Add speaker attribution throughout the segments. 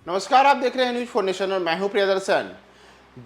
Speaker 1: नमस्कार, आप देख रहे हैं न्यूज फॉर नेशन और मैं हूं प्रियदर्शन।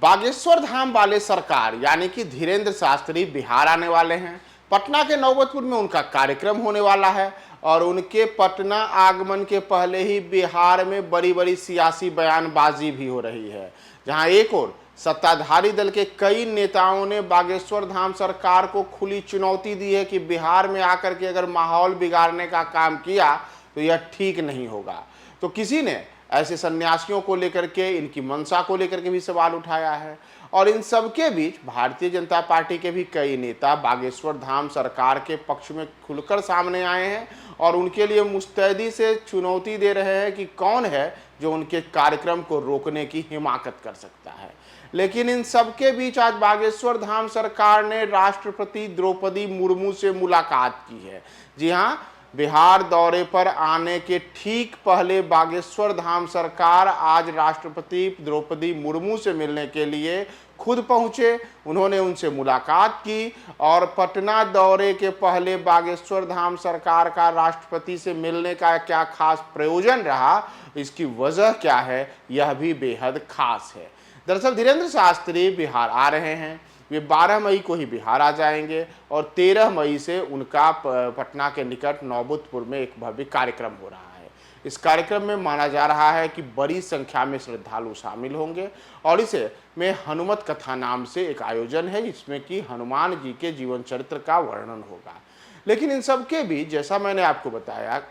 Speaker 1: बागेश्वर धाम वाले सरकार यानी कि धीरेन्द्र शास्त्री बिहार आने वाले हैं। पटना के नौबतपुर में उनका कार्यक्रम होने वाला है और उनके पटना आगमन के पहले ही बिहार में बड़ी बड़ी सियासी बयानबाजी भी हो रही है, जहां एक और सत्ताधारी दल के कई नेताओं ने बागेश्वर धाम सरकार को खुली चुनौती दी है कि बिहार में आकर के अगर माहौल बिगाड़ने का काम किया तो यह ठीक नहीं होगा। तो किसी ने ऐसे सन्यासियों को लेकर के, इनकी मंशा को लेकर के भी सवाल उठाया है और इन सब के बीच भारतीय जनता पार्टी के भी कई नेता बागेश्वर धाम सरकार के पक्ष में खुलकर सामने आए हैं और उनके लिए मुस्तैदी से चुनौती दे रहे हैं कि कौन है जो उनके कार्यक्रम को रोकने की हिमाकत कर सकता है। लेकिन इन सब के बीच आज बागेश्वर धाम सरकार ने राष्ट्रपति द्रौपदी मुर्मू से मुलाकात की है। जी हाँ, बिहार दौरे पर आने के ठीक पहले बागेश्वर धाम सरकार आज राष्ट्रपति द्रौपदी मुर्मू से मिलने के लिए खुद पहुंचे। उन्होंने उनसे मुलाकात की और पटना दौरे के पहले बागेश्वर धाम सरकार का राष्ट्रपति से मिलने का क्या खास प्रयोजन रहा, इसकी वजह क्या है, यह भी बेहद खास है। दरअसल धीरेन्द्र शास्त्री बिहार आ रहे हैं। वे 12 मई को ही बिहार आ जाएंगे और 13 मई से उनका पटना के निकट नौबतपुर में एक भव्य कार्यक्रम हो रहा है। इस कार्यक्रम में माना जा रहा है कि बड़ी संख्या में श्रद्धालु शामिल होंगे और इसे में हनुमत कथा नाम से एक आयोजन है, जिसमें कि हनुमान जी के जीवन चरित्र का वर्णन होगा। लेकिन इन सब के बीच जैसा मैंने आपको बताया,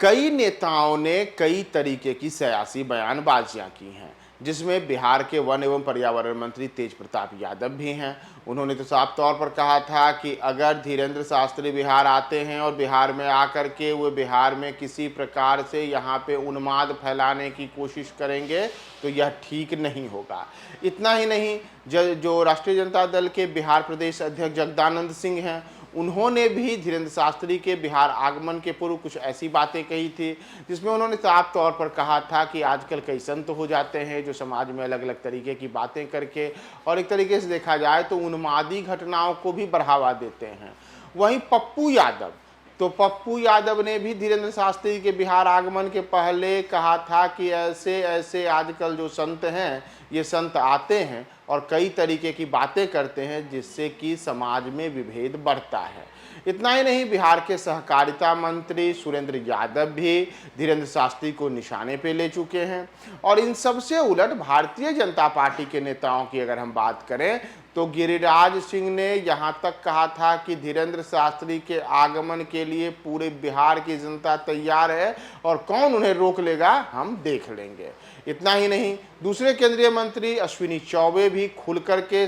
Speaker 1: कई नेताओं ने कई तरीके की सियासी बयानबाजियां की हैं, जिसमें बिहार के वन एवं पर्यावरण मंत्री तेज प्रताप यादव भी हैं। उन्होंने तो साफ तौर पर कहा था कि अगर धीरेन्द्र शास्त्री बिहार आते हैं और बिहार में आकर के वो बिहार में किसी प्रकार से यहाँ पे उन्माद फैलाने की कोशिश करेंगे तो यह ठीक नहीं होगा। इतना ही नहीं, जो राष्ट्रीय जनता दल के बिहार प्रदेश अध्यक्ष जगदानंद सिंह हैं, उन्होंने भी धीरेन्द्र शास्त्री के बिहार आगमन के पूर्व कुछ ऐसी बातें कही थी, जिसमें उन्होंने साफ तौर पर कहा था कि आजकल कई संत हो जाते हैं जो समाज में अलग अलग तरीके की बातें करके और एक तरीके से देखा जाए तो उन्मादी घटनाओं को भी बढ़ावा देते हैं। वहीं पप्पू यादव ने भी धीरेन्द्र शास्त्री के बिहार आगमन के पहले कहा था कि ऐसे ऐसे आजकल जो संत हैं, ये संत आते हैं और कई तरीके की बातें करते हैं जिससे कि समाज में विभेद बढ़ता है। इतना ही नहीं, बिहार के सहकारिता मंत्री सुरेंद्र यादव भी धीरेन्द्र शास्त्री को निशाने पे ले चुके हैं। और इन सबसे उलट भारतीय जनता पार्टी के नेताओं की अगर हम बात करें तो गिरिराज सिंह ने यहाँ तक कहा था कि धीरेन्द्र शास्त्री के आगमन के लिए पूरे बिहार की जनता तैयार है और कौन उन्हें रोक लेगा, हम देख लेंगे। इतना ही नहीं, दूसरे केंद्रीय मंत्री अश्विनी चौबे भी खुल करके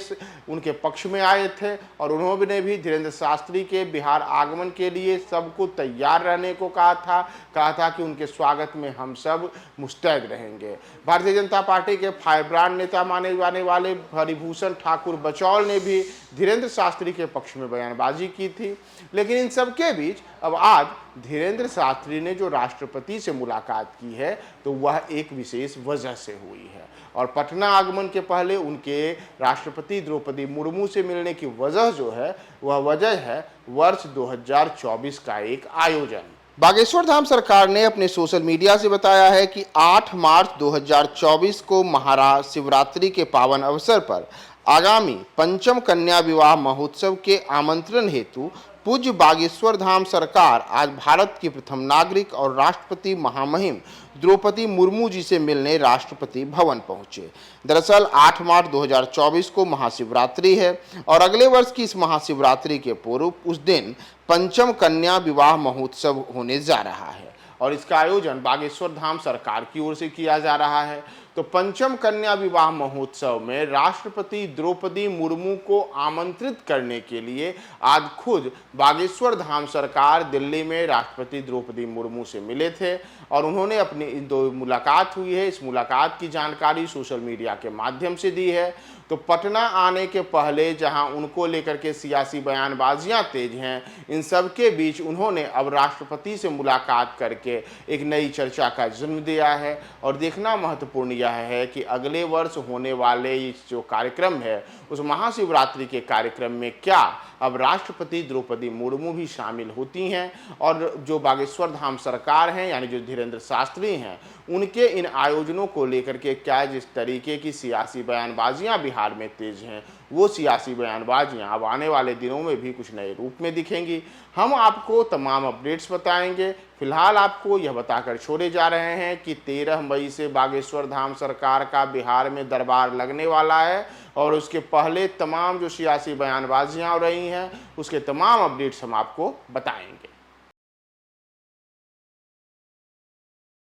Speaker 1: उनके पक्ष में आए थे और उन्होंने भी धीरेन्द्र शास्त्री के बिहार आगमन के लिए सबको तैयार रहने को कहा था कि उनके स्वागत में हम सब मुस्तैद रहेंगे। भारतीय जनता पार्टी के फायरब्रांड नेता माने जाने वाले हरिभूषण ठाकुर बचौल ने भी धीरेन्द्र शास्त्री के पक्ष में बयानबाजी की थी। लेकिन इन सब के बीच अब आज धीरेन्द्र शास्त्री ने जो राष्ट्रपति से मुलाकात की है तो वह एक विशेष वजह से हुई है और पटना आगमन के पहले उनके राष्ट्रपति द्रौपदी मुर्मू से मिलने की वजह जो है वह वजह है वर्ष 2024 का एक आयोजन। बागेश्वर धाम सरकार ने अपने सोशल मीडिया से बताया है कि 8 मार्च 2024 को महाशिवरात्रि के पावन अवसर पर आगामी पंचम कन्या विवाह महोत्सव के आमंत्रण हेतु पूज्य बागेश्वर धाम सरकार आज भारत की प्रथम नागरिक और राष्ट्रपति महामहिम द्रौपदी मुर्मू जी से मिलने राष्ट्रपति भवन पहुंचे। दरअसल 8 मार्च 2024 को महाशिवरात्रि है और अगले वर्ष की इस महाशिवरात्रि के पूर्व उस दिन पंचम कन्या विवाह महोत्सव होने जा रहा है और इसका आयोजन बागेश्वर धाम सरकार की ओर से किया जा रहा है। तो पंचम कन्या विवाह महोत्सव में राष्ट्रपति द्रौपदी मुर्मू को आमंत्रित करने के लिए आज खुद बागेश्वर धाम सरकार दिल्ली में राष्ट्रपति द्रौपदी मुर्मू से मिले थे और उन्होंने अपनी दो मुलाकात हुई है, इस मुलाकात की जानकारी सोशल मीडिया के माध्यम से दी है। तो पटना आने के पहले जहां उनको लेकर के सियासी बयानबाजियां तेज हैं, इन सब के बीच उन्होंने अब राष्ट्रपति से मुलाकात करके एक नई चर्चा का जन्म दिया है। और देखना महत्वपूर्ण यह है कि अगले वर्ष होने वाले इस जो कार्यक्रम है, उस महाशिवरात्रि के कार्यक्रम में क्या अब राष्ट्रपति द्रौपदी मुर्मू भी शामिल होती हैं, और जो बागेश्वर धाम सरकार हैं यानी जो धीरेंद्र शास्त्री हैं, उनके इन आयोजनों को लेकर के क्या जिस तरीके की सियासी बयानबाजियां बिहार में तेज हैं, वो सियासी बयानबाजियां अब आने वाले दिनों में भी कुछ नए रूप में दिखेंगी। हम आपको तमाम अपडेट्स बताएंगे। फिलहाल आपको यह बताकर छोड़े जा रहे हैं कि 13 मई से बागेश्वर धाम सरकार का बिहार में दरबार लगने वाला है, और उसके पहले तमाम जो सियासी बयानबाजियां हो रही हैं, उसके तमाम अपडेट्स हम आपको बताएंगे।